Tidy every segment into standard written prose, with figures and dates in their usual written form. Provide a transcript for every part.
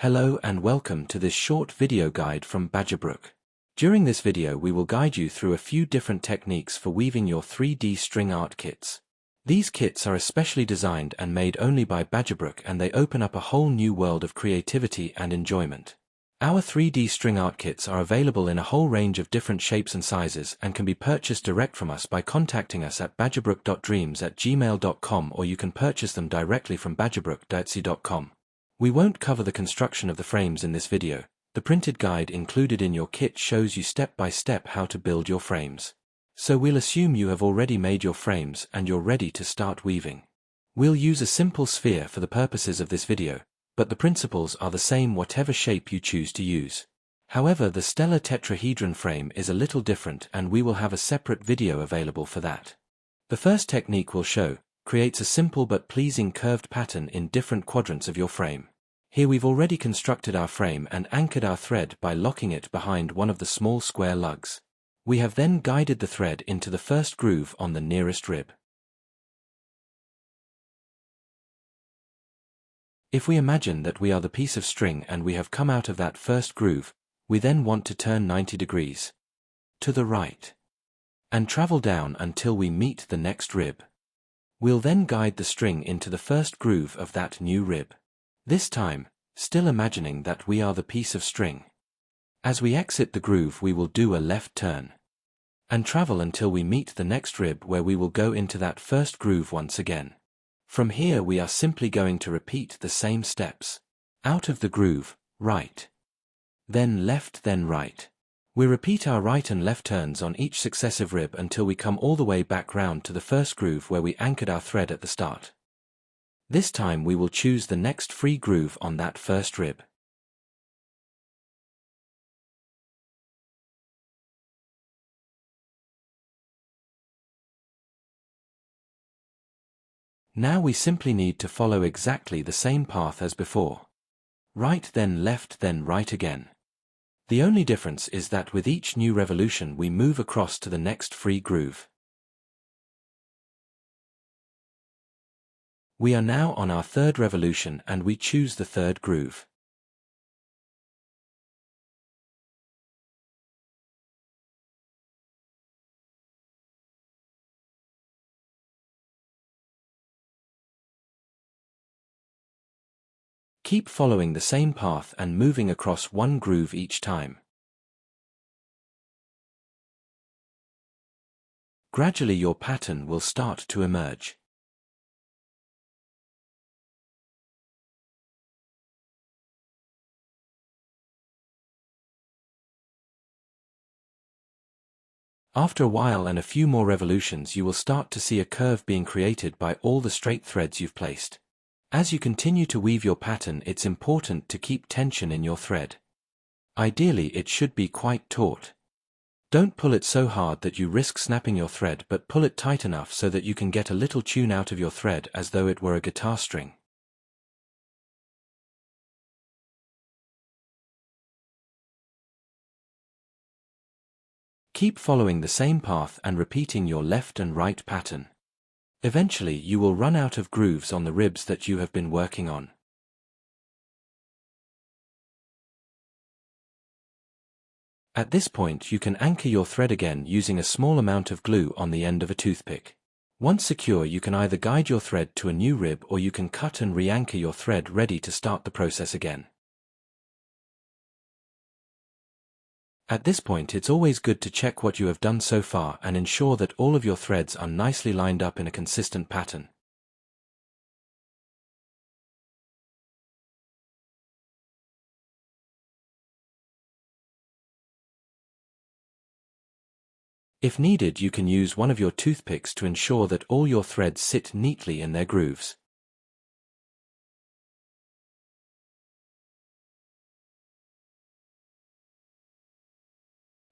Hello and welcome to this short video guide from BadgerBrook. During this video we will guide you through a few different techniques for weaving your 3D string art kits. These kits are especially designed and made only by BadgerBrook, and they open up a whole new world of creativity and enjoyment. Our 3D string art kits are available in a whole range of different shapes and sizes and can be purchased direct from us by contacting us at BadgerBrook.Dreams at gmail.com, or you can purchase them directly from BadgerBrook.Etsy.com. We won't cover the construction of the frames in this video. The printed guide included in your kit shows you step by step how to build your frames. So we'll assume you have already made your frames and you're ready to start weaving. We'll use a simple sphere for the purposes of this video, but the principles are the same whatever shape you choose to use. However, the stellar tetrahedron frame is a little different, and we will have a separate video available for that. The first technique we'll show creates a simple but pleasing curved pattern in different quadrants of your frame. Here we've already constructed our frame and anchored our thread by locking it behind one of the small square lugs. We have then guided the thread into the first groove on the nearest rib. If we imagine that we are the piece of string and we have come out of that first groove, we then want to turn 90 degrees to the right and travel down until we meet the next rib. We'll then guide the string into the first groove of that new rib. This time, still imagining that we are the piece of string. As we exit the groove, we will do a left turn and travel until we meet the next rib, where we will go into that first groove once again. From here we are simply going to repeat the same steps. Out of the groove, right, then left, then right. We repeat our right and left turns on each successive rib until we come all the way back round to the first groove where we anchored our thread at the start. This time we will choose the next free groove on that first rib. Now we simply need to follow exactly the same path as before. Right, then left, then right again. The only difference is that with each new revolution we move across to the next free groove. We are now on our third revolution and we choose the third groove. Keep following the same path and moving across one groove each time. Gradually your pattern will start to emerge. After a while and a few more revolutions, you will start to see a curve being created by all the straight threads you've placed. As you continue to weave your pattern, it's important to keep tension in your thread. Ideally, it should be quite taut. Don't pull it so hard that you risk snapping your thread, but pull it tight enough so that you can get a little tune out of your thread as though it were a guitar string. Keep following the same path and repeating your left and right pattern. Eventually, you will run out of grooves on the ribs that you have been working on. At this point, you can anchor your thread again using a small amount of glue on the end of a toothpick. Once secure, you can either guide your thread to a new rib or you can cut and re-anchor your thread, ready to start the process again. At this point, it's always good to check what you have done so far and ensure that all of your threads are nicely lined up in a consistent pattern. If needed, you can use one of your toothpicks to ensure that all your threads sit neatly in their grooves.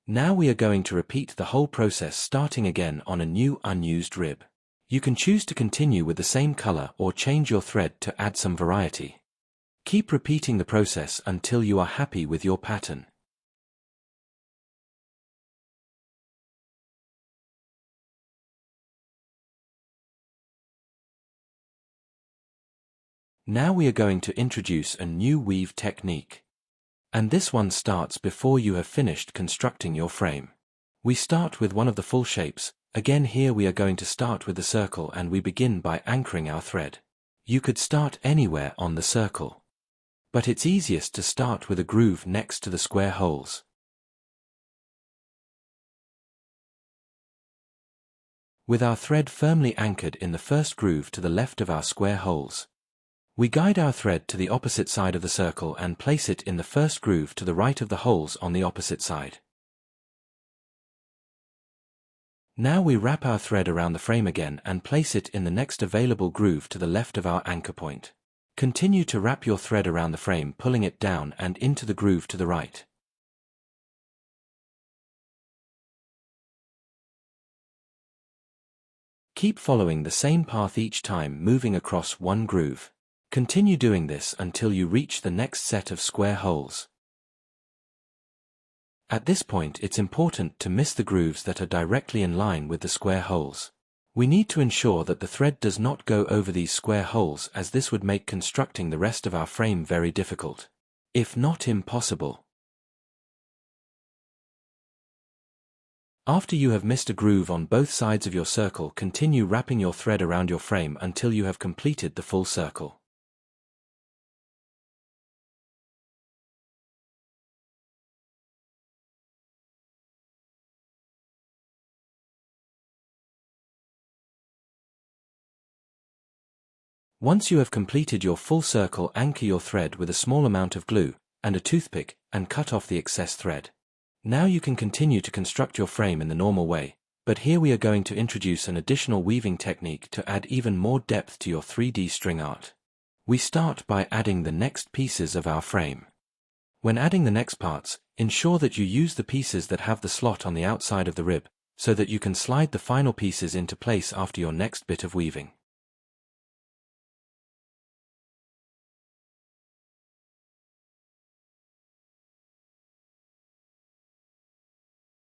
Now we are going to repeat the whole process, starting again on a new unused rib. You can choose to continue with the same color or change your thread to add some variety. Keep repeating the process until you are happy with your pattern. Now we are going to introduce a new weave technique. And this one starts before you have finished constructing your frame. We start with one of the full shapes. Again, here we are going to start with the circle, and we begin by anchoring our thread. You could start anywhere on the circle, but it's easiest to start with a groove next to the square holes. With our thread firmly anchored in the first groove to the left of our square holes, we guide our thread to the opposite side of the circle and place it in the first groove to the right of the holes on the opposite side. Now we wrap our thread around the frame again and place it in the next available groove to the left of our anchor point. Continue to wrap your thread around the frame, pulling it down and into the groove to the right. Keep following the same path each time, moving across one groove. Continue doing this until you reach the next set of square holes. At this point, it's important to miss the grooves that are directly in line with the square holes. We need to ensure that the thread does not go over these square holes, as this would make constructing the rest of our frame very difficult, if not impossible. After you have missed a groove on both sides of your circle, continue wrapping your thread around your frame until you have completed the full circle. Once you have completed your full circle, anchor your thread with a small amount of glue and a toothpick and cut off the excess thread. Now you can continue to construct your frame in the normal way, but here we are going to introduce an additional weaving technique to add even more depth to your 3D string art. We start by adding the next pieces of our frame. When adding the next parts, ensure that you use the pieces that have the slot on the outside of the rib, so that you can slide the final pieces into place after your next bit of weaving.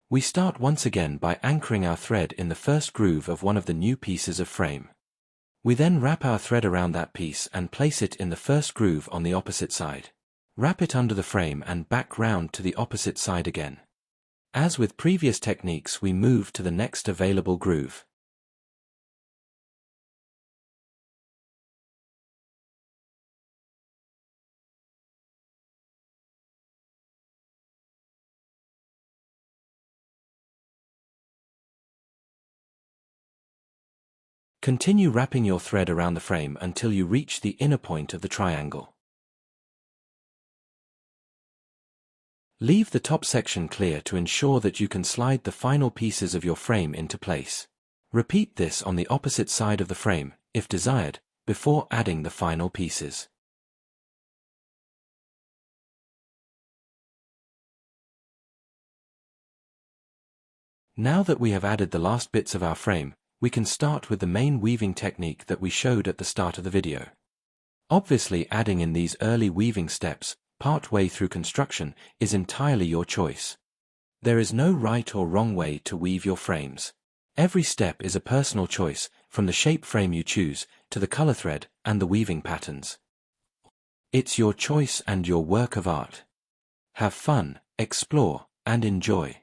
We start once again by anchoring our thread in the first groove of one of the new pieces of frame. We then wrap our thread around that piece and place it in the first groove on the opposite side. Wrap it under the frame and back round to the opposite side again. As with previous techniques, we move to the next available groove. Continue wrapping your thread around the frame until you reach the inner point of the triangle. Leave the top section clear to ensure that you can slide the final pieces of your frame into place. Repeat this on the opposite side of the frame, if desired, before adding the final pieces. Now that we have added the last bits of our frame, we can start with the main weaving technique that we showed at the start of the video. Obviously, adding in these early weaving steps, part-way through construction, is entirely your choice. There is no right or wrong way to weave your frames. Every step is a personal choice, from the shape frame you choose, to the color thread, and the weaving patterns. It's your choice and your work of art. Have fun, explore, and enjoy.